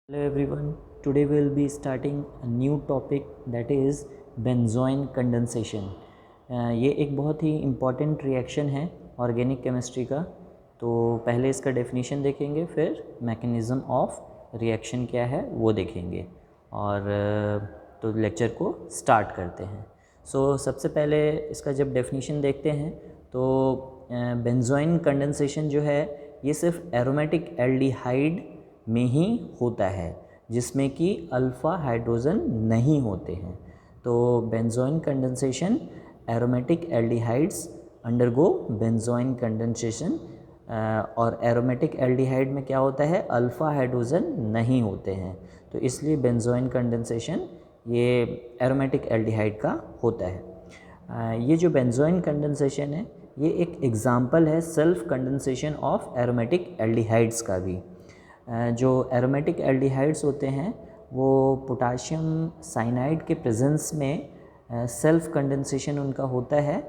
Hello everyone, today we will be starting a new topic that is benzoin condensation. ये एक बहुत ही important reaction है organic chemistry का। तो पहले इसका डेफिनेशन देखेंगे, फिर मैकेनिज़्म ऑफ रिएक्शन क्या है वो देखेंगे और तो लेक्चर को स्टार्ट करते हैं। सबसे पहले इसका जब डेफिनेशन देखते हैं तो बेंजोइन कंडेंसेशन जो है ये सिर्फ एरोमेटिक एल्डिहाइड में ही होता है जिसमें कि अल्फ़ा हाइड्रोजन नहीं होते हैं। तो benzoin condensation aromatic aldehydes undergo benzoin condensation और एरोमेटिक एल्डिहाइड में क्या होता है, अल्फ़ा हाइड्रोजन नहीं होते हैं, तो इसलिए बेंजोइन कंडेंसेशन ये एरोमेटिक एल्डिहाइड का होता है। ये जो बेंजोइन कंडेंसेशन है ये एक एग्ज़ाम्पल है self condensation of aromatic aldehydes का भी। जो एरोमेटिक एल्डिहाइड्स होते हैं वो पोटाशियम साइनाइड के प्रेजेंस में सेल्फ कंडेंसेशन उनका होता है,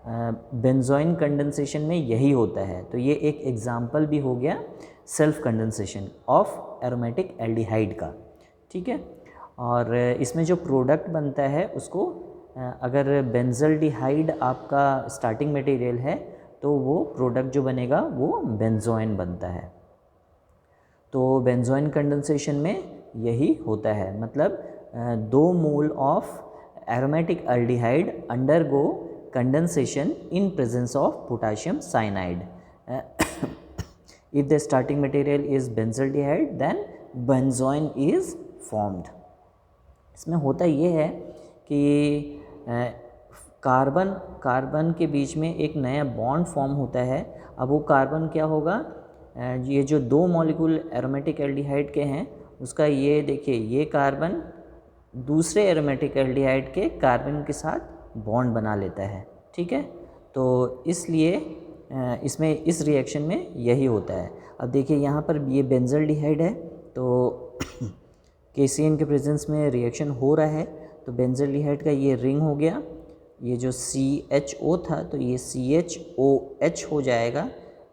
बेंजोइन कंडेंसेशन में यही होता है। तो ये एक एग्ज़ाम्पल भी हो गया self condensation of aromatic aldehyde का, ठीक है। और इसमें जो प्रोडक्ट बनता है उसको अगर बेंजल्डिहाइड आपका स्टार्टिंग मटेरियल है तो वो प्रोडक्ट जो बनेगा वो बेंजोइन बनता है। तो बेंजोइन कंडेंसेशन में यही होता है, मतलब 2 mole of aromatic aldehyde undergo condensation in presence of potassium cyanide. If the starting material is benzaldehyde then benzoin is formed. इसमें होता ये है कि कार्बन के बीच में एक नया बॉन्ड फॉर्म होता है। अब वो कार्बन क्या होगा, ये जो 2 मॉलिक्यूल एरोमेटिक एल्डिहाइड के हैं उसका ये देखिए, ये कार्बन दूसरे एरोमेटिक एल्डिहाइड के कार्बन के साथ बॉन्ड बना लेता है, ठीक है। तो इसलिए इसमें इस रिएक्शन में यही होता है। अब देखिए यहाँ पर ये बेंजल्डिहाइड है तो KCN के प्रेजेंस में रिएक्शन हो रहा है, तो बेंजल्डिहाइड का ये रिंग हो गया, ये जो CHO था तो ये CHOH हो जाएगा,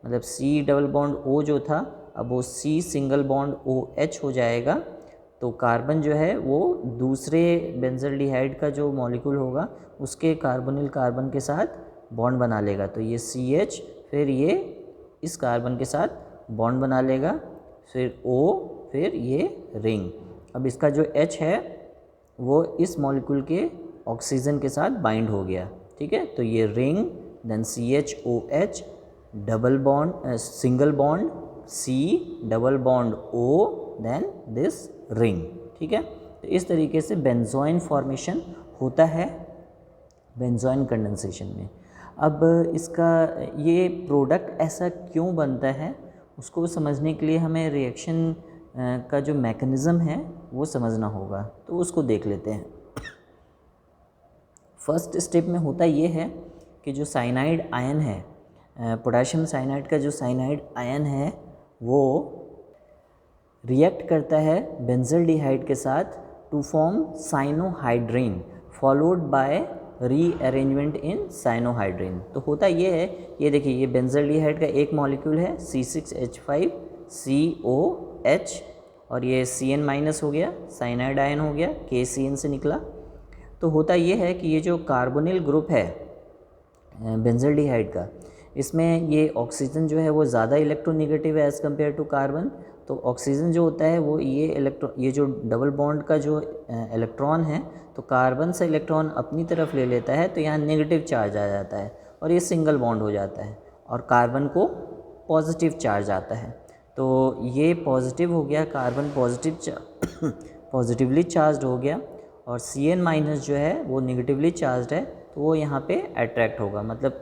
मतलब C डबल बॉन्ड O जो था अब वो C सिंगल बॉन्ड OH हो जाएगा। तो कार्बन जो है वो दूसरे बेंजल्डिहाइड का जो मॉलिक्यूल होगा उसके कार्बोनिल कार्बन के साथ बॉन्ड बना लेगा, तो ये CH फिर ये इस कार्बन के साथ बॉन्ड बना लेगा, फिर O फिर ये रिंग। अब इसका जो H है वो इस मॉलिक्यूल के ऑक्सीजन के साथ बाइंड हो गया, ठीक है। तो ये ring then CHOH double bond single bond C double bond O then this ring, ठीक है। तो इस तरीके से बेंजोइन फॉर्मेशन होता है बेंजोइन कंडेंसेशन में। अब इसका ये प्रोडक्ट ऐसा क्यों बनता है उसको समझने के लिए हमें रिएक्शन का जो मैकेनिज़्म है वो समझना होगा, तो उसको देख लेते हैं। फर्स्ट स्टेप में होता ये है कि जो साइनाइड आयन है, पोटाशियम साइनाइड का जो साइनाइड आयन है वो रिएक्ट करता है बेंजल्डिहाइड के साथ to form cyanohydrin followed by rearrangement in cyanohydrin. तो होता ये है, ये देखिए ये बेंजल्डिहाइड का एक मॉलिक्यूल है C6H5COH और ये CN माइनस हो गया, साइनाइड आयन हो गया, KCN से निकला। तो होता ये है कि ये जो कार्बोनिल ग्रुप है बेंजल्डिहाइड का, इसमें ये ऑक्सीजन जो है वो ज़्यादा इलेक्ट्रोनेगेटिव है एज़ कम्पेयर टू कार्बन। तो ऑक्सीजन जो होता है वो ये जो डबल बॉन्ड का जो इलेक्ट्रॉन है तो कार्बन से इलेक्ट्रॉन अपनी तरफ ले लेता है, तो यहाँ नेगेटिव चार्ज आ जाता है और ये सिंगल बॉन्ड हो जाता है और कार्बन को पॉजिटिव चार्ज आता है। तो ये पॉजिटिव हो गया, कार्बन पॉजिटिवली चार्ज हो गया और CN माइनस जो है वो नेगेटिवली चार्ज है, तो वो यहाँ पे अट्रैक्ट होगा, मतलब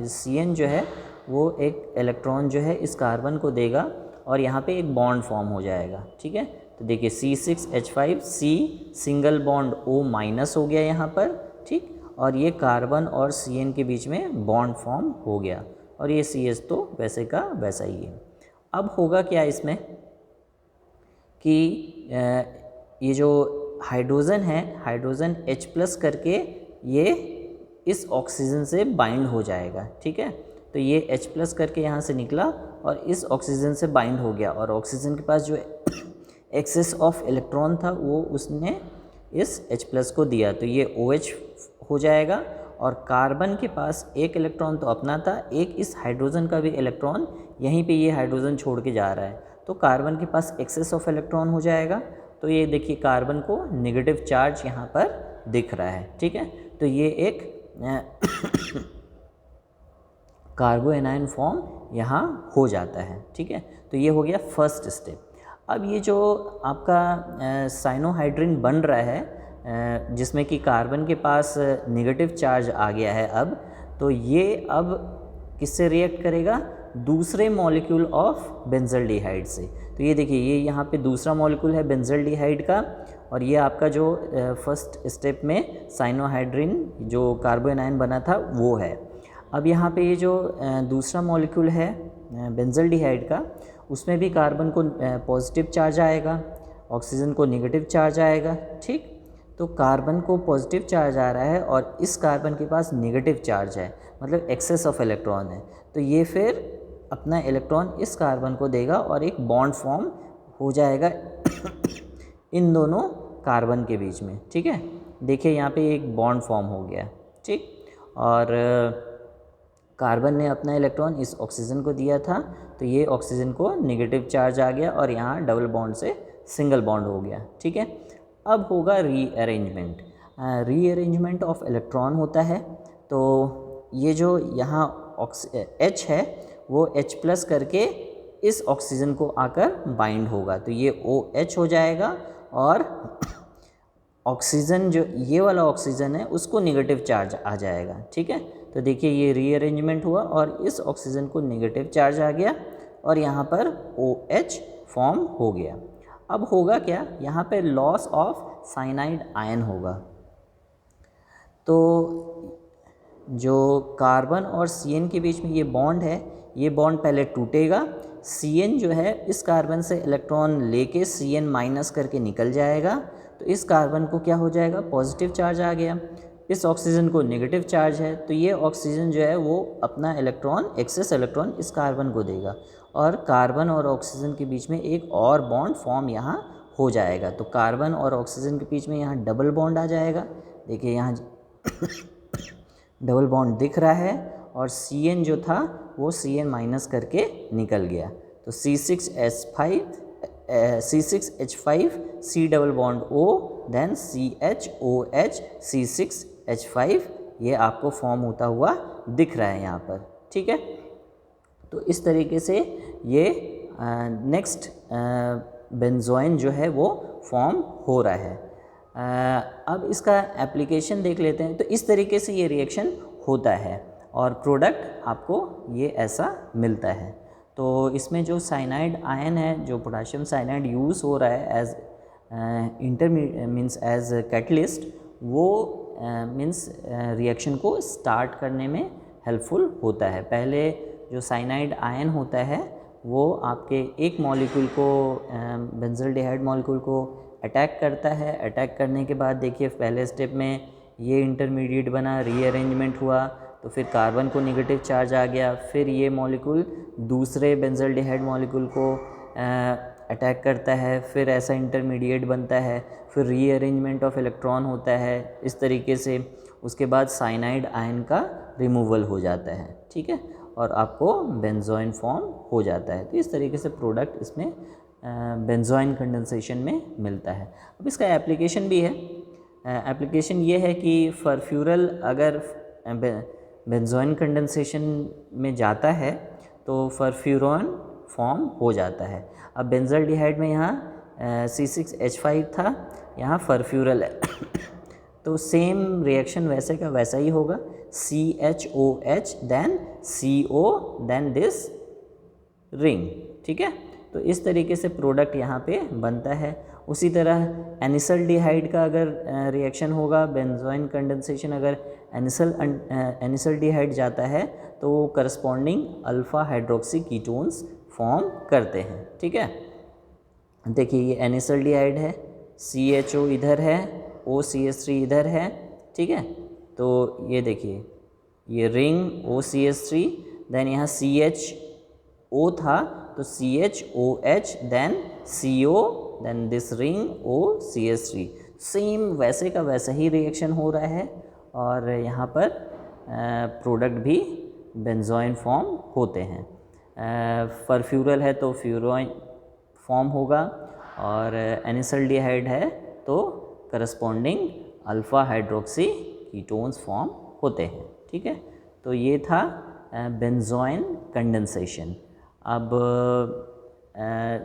CN जो है वो एक इलेक्ट्रॉन जो है इस कार्बन को देगा और यहाँ पे एक बॉन्ड फॉर्म हो जाएगा, ठीक है। तो देखिए C6H5C single bond O minus हो गया यहाँ पर, ठीक, और ये कार्बन और CN के बीच में बॉन्ड फॉर्म हो गया और ये CH तो वैसे का वैसा ही है। अब होगा क्या इसमें कि ये जो हाइड्रोजन है, हाइड्रोजन H+ करके ये इस ऑक्सीजन से बाइंड हो जाएगा, ठीक है। तो ये H+ करके यहाँ से निकला और इस ऑक्सीजन से बाइंड हो गया और ऑक्सीजन के पास जो एक्सेस ऑफ इलेक्ट्रॉन था वो उसने इस H+ को दिया, तो ये OH हो जाएगा। और कार्बन के पास एक इलेक्ट्रॉन तो अपना था, एक इस हाइड्रोजन का भी इलेक्ट्रॉन यहीं पे ये हाइड्रोजन छोड़ के जा रहा है, तो कार्बन के पास एक्सेस ऑफ इलेक्ट्रॉन हो जाएगा। तो ये देखिए कार्बन को नेगेटिव चार्ज यहाँ पर दिख रहा है, ठीक है। तो ये एक कार्बो एनायन फॉर्म यहाँ हो जाता है, ठीक है। तो ये हो गया फर्स्ट स्टेप। अब ये जो आपका साइनोहाइड्रिन बन रहा है जिसमें कि कार्बन के पास नेगेटिव चार्ज आ गया है अब, तो ये अब किससे रिएक्ट करेगा, दूसरे मॉलिक्यूल ऑफ बेंजल्डिहाइड से। तो ये देखिए ये यहाँ पे दूसरा मॉलिक्यूल है बेंजल्डिहाइड का, और ये आपका जो फर्स्ट स्टेप में साइनोहाइड्रिन जो कार्बो एनायन बना था वो है। अब यहाँ पे ये जो दूसरा मॉलिक्यूल है बेंजल्डिहाइड का, उसमें भी कार्बन को पॉजिटिव चार्ज आएगा, ऑक्सीजन को नेगेटिव चार्ज आएगा, ठीक। तो कार्बन को पॉजिटिव चार्ज आ रहा है और इस कार्बन के पास नेगेटिव चार्ज है, मतलब एक्सेस ऑफ इलेक्ट्रॉन है। तो ये फिर अपना इलेक्ट्रॉन इस कार्बन को देगा और एक बॉन्ड फॉर्म हो जाएगा इन दोनों कार्बन के बीच में, ठीक है। देखिए यहाँ पे एक बॉन्ड फॉर्म हो गया, ठीक। और कार्बन ने अपना इलेक्ट्रॉन इस ऑक्सीजन को दिया था, तो ये ऑक्सीजन को नेगेटिव चार्ज आ गया और यहाँ डबल बॉन्ड से सिंगल बॉन्ड हो गया, ठीक है। अब होगा रीअरेंजमेंट। रीअरेंजमेंट ऑफ इलेक्ट्रॉन होता है। तो ये जो यहाँ H है वो H+ करके इस ऑक्सीजन को आकर बाइंड होगा, तो ये OH हो जाएगा। और ऑक्सीजन जो ये वाला ऑक्सीजन है उसको नेगेटिव चार्ज आ जाएगा, ठीक है। तो देखिए ये रीअरेंजमेंट हुआ और इस ऑक्सीजन को नेगेटिव चार्ज आ गया और यहाँ पर OH फॉर्म हो गया। अब होगा क्या, यहाँ पे लॉस ऑफ साइनाइड आयन होगा। तो जो कार्बन और CN के बीच में ये बॉन्ड है, ये बॉन्ड पहले टूटेगा, CN जो है इस कार्बन से इलेक्ट्रॉन लेके CN- करके निकल जाएगा, तो इस कार्बन को क्या हो जाएगा, पॉजिटिव चार्ज आ गया, इस ऑक्सीजन को नेगेटिव चार्ज है, तो ये ऑक्सीजन जो है वो अपना इलेक्ट्रॉन एक्सेस इलेक्ट्रॉन इस कार्बन को देगा और कार्बन और ऑक्सीजन के बीच में एक और बॉन्ड फॉर्म यहाँ हो जाएगा। तो कार्बन और ऑक्सीजन के बीच में यहाँ डबल बॉन्ड आ जाएगा, देखिए यहाँ डबल बॉन्ड दिख रहा है और CN जो था वो CN- करके निकल गया। तो C6H5 C double bond O then CHOH C6H5 ये आपको फॉर्म होता हुआ दिख रहा है यहाँ पर, ठीक है। तो इस तरीके से ये नेक्स्ट बेंजोइन जो है वो फॉर्म हो रहा है। अब इसका एप्लीकेशन देख लेते हैं। तो इस तरीके से ये रिएक्शन होता है और प्रोडक्ट आपको ये ऐसा मिलता है। तो इसमें जो साइनाइड आयन है, जो पोटाशियम साइनाइड यूज़ हो रहा है एज एज कैटलिस्ट, वो मीन्स रिएक्शन को स्टार्ट करने में हेल्पफुल होता है। पहले जो साइनाइड आयन होता है वो आपके एक मॉलिक्यूल को बेंजल्डिहाइड मॉलिक्यूल को अटैक करता है। अटैक करने के बाद देखिए पहले स्टेप में ये इंटरमीडिएट बना, रीअरेंजमेंट हुआ, तो फिर कार्बन को नेगेटिव चार्ज आ गया, फिर ये मॉलिक्यूल दूसरे बेंजल्डिहाइड मॉलिक्यूल को अटैक करता है, फिर ऐसा इंटरमीडिएट बनता है, फिर रीअरेंजमेंट ऑफ इलेक्ट्रॉन होता है इस तरीके से। उसके बाद साइनाइड आयन का रिमूवल हो जाता है, ठीक है, और आपको बेंजोइन फॉर्म हो जाता है। तो इस तरीके से प्रोडक्ट इसमें बेंजोइन कंडेंसेशन में मिलता है। अब इसका एप्लीकेशन भी है। एप्लीकेशन ये है कि फरफ्यूरल अगर बेंजोइन कंडेंसेशन में जाता है तो फरफ्यूरॉन फॉर्म हो जाता है। अब बेंजल्डिहाइड में यहाँ C6H5 था, यहाँ फरफ्यूरल है तो सेम रिएक्शन वैसे का वैसा ही होगा, CHOH then CO then this ring, ठीक है। तो इस तरीके से प्रोडक्ट यहाँ पे बनता है। उसी तरह एनिसल्डिहाइड का अगर रिएक्शन होगा, बेंजोइन कंडेंसेशन अगर एनिसल्डिहाइड जाता है तो वो corresponding alpha hydroxy ketones form करते हैं, ठीक है। देखिए ये एनिसल्डिहाइड है, CHO इधर है, OCH3 इधर है, ठीक है। तो ये देखिए ये रिंग OCH3 देन यहाँ CHO था तो CHOH then CO then this ring OCH3, same वैसे का वैसा ही रिएक्शन हो रहा है और यहाँ पर प्रोडक्ट भी बेंजोइन फॉर्म होते हैं। फरफ्यूरल है तो फ्यूरोइन फॉर्म होगा और एनिसल्डिहाइड है तो corresponding alpha hydroxy ketones form होते हैं। ठीक है, तो ये था बेंजोइन कंडेंसेशन। अब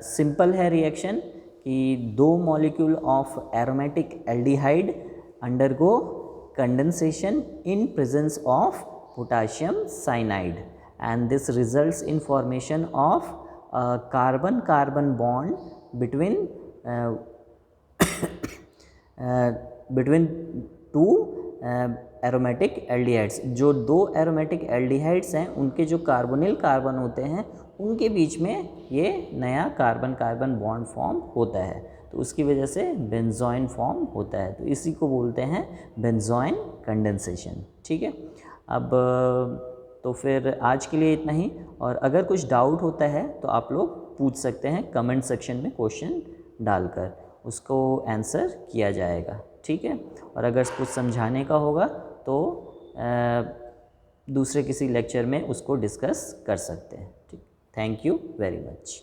सिंपल है रिएक्शन कि दो molecule of aromatic aldehyde undergo condensation in presence of potassium cyanide and this results in formation of a carbon-carbon bond between between two aromatic aldehydes. जो दो एरोमेटिक एल्डिहाइड्स हैं उनके जो carbonyl carbon होते हैं उनके बीच में ये नया कार्बन कार्बन बॉन्ड फॉर्म होता है, तो उसकी वजह से बेंजोइन फॉर्म होता है, तो इसी को बोलते हैं बेंजोइन कंडेंसेशन। ठीक है, अब तो फिर आज के लिए इतना ही, और अगर कुछ डाउट होता है तो आप लोग पूछ सकते हैं कमेंट सेक्शन में, क्वेश्चन डालकर उसको आंसर किया जाएगा। ठीक है, और अगर कुछ समझाने का होगा तो दूसरे किसी लेक्चर में उसको डिस्कस कर सकते हैं। ठीक, थैंक यू वेरी मच।